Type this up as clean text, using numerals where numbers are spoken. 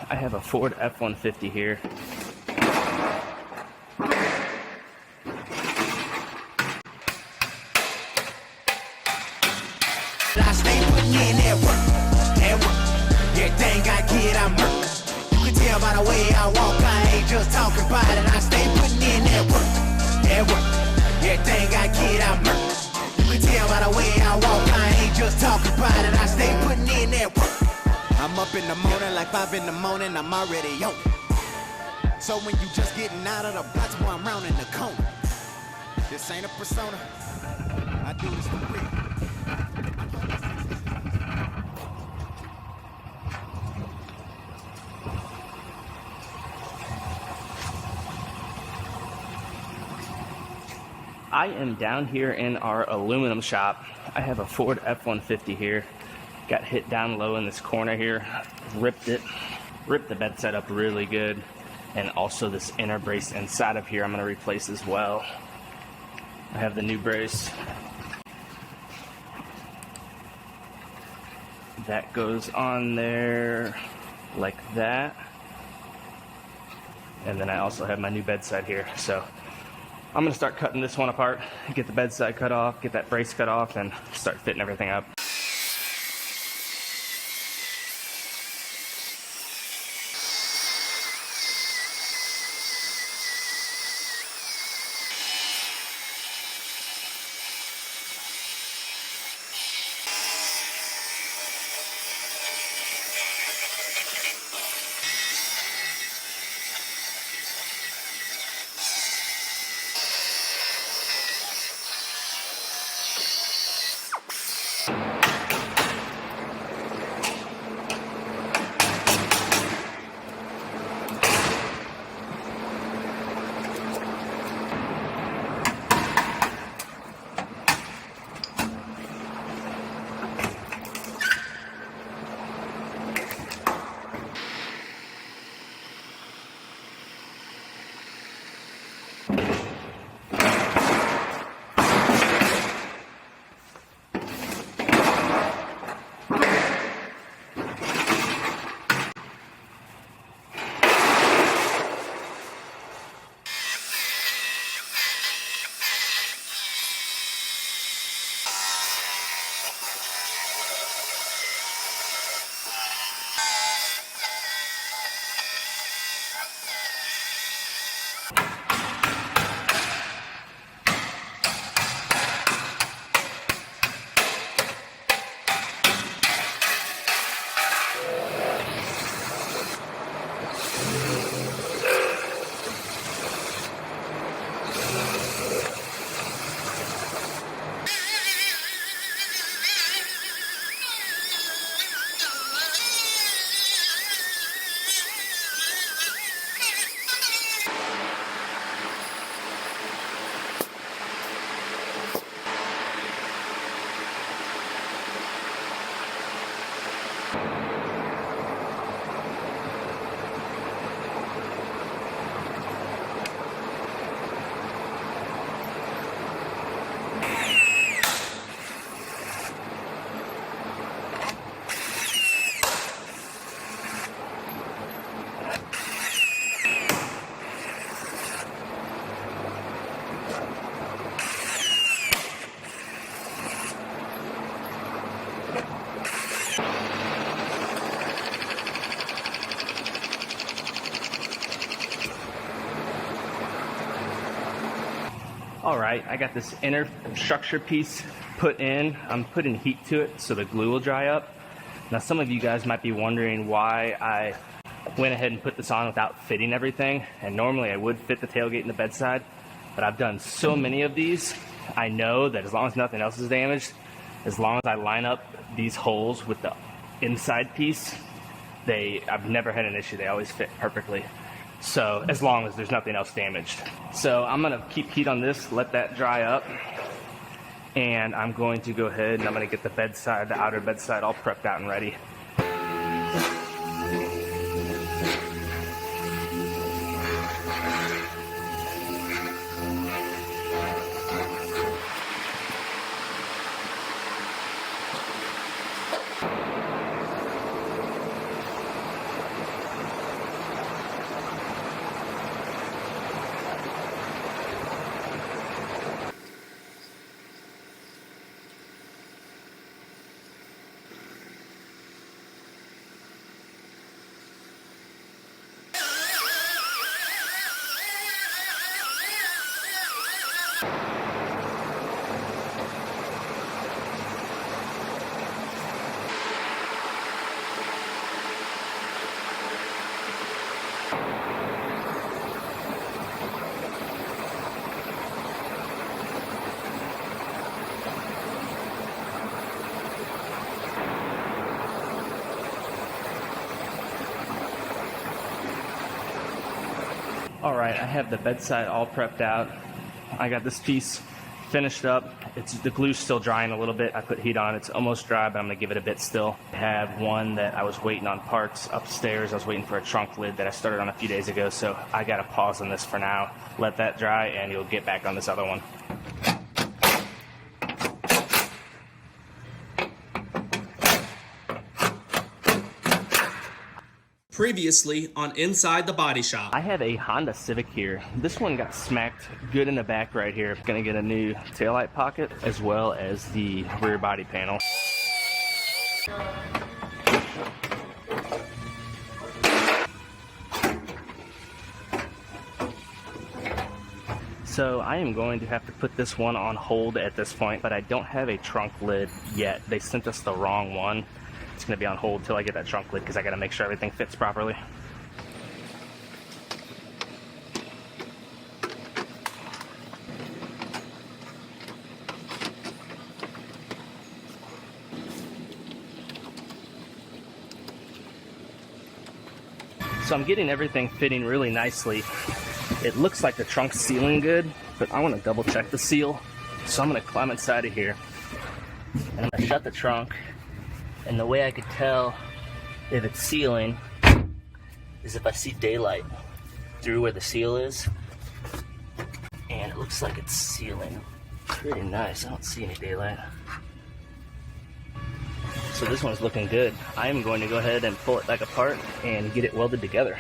I have a Ford F-150 here. I stay putting in that work. Everything I get, I'm hurt. You can tell by the way I walk, I ain't just talking about it. I stay putting in that work. Everything I get, I'm hurt. You can tell by the way I walk, I ain't just talking about it. I stay putting in that work. I'm up in the morning, like 5 in the morning, I'm already on. So when you just getting out of the box, boy, I'm rounding the corner. This ain't a persona, I do this for real. I am down here in our aluminum shop. I have a Ford F-150 here. Got hit down low in this corner here. Ripped the bedside up really good. And also this inner brace inside of here I'm going to replace as well. I have the new brace. That goes on there like that. And then I also have my new bedside here. So I'm going to start cutting this one apart, get the bedside cut off, get that brace cut off, and start fitting everything up. All right, I got this inner structure piece put in. I'm putting heat to it so the glue will dry up. Now some of you guys might be wondering why I went ahead and put this on without fitting everything. And normally I would fit the tailgate and the bedside, but I've done so many of these, I know that as long as nothing else is damaged, as long as I line up these holes with the inside piece, I've never had an issue. They always fit perfectly. So as long as there's nothing else damaged. So I'm gonna keep heat on this, let that dry up. And I'm going to go ahead and I'm gonna get the bedside, the outer bedside all prepped out and ready. All right, I have the bedside all prepped out. I got this piece finished up. The glue's still drying a little bit. I put heat on. It's almost dry, but I'm gonna give it a bit still. I have one that I was waiting on parts upstairs. I was waiting for a trunk lid that I started on a few days ago, so I gotta pause on this for now. Let that dry, and you'll get back on this other one. Previously on Inside the Body Shop. I have a Honda Civic here. This one got smacked good in the back right here. Gonna get a new taillight pocket as well as the rear body panel. So I am going to have to put this one on hold at this point, but I don't have a trunk lid yet. They sent us the wrong one. It's going to be on hold till I get that trunk lid because I got to make sure everything fits properly. So I'm getting everything fitting really nicely. It looks like the trunk's sealing good, but I want to double check the seal. So I'm going to climb inside of here and I'm going to shut the trunk. And the way I could tell if it's sealing is if I see daylight through where the seal is. And it looks like it's sealing pretty nice. I don't see any daylight. So this one's looking good. I am going to go ahead and pull it back apart and get it welded together.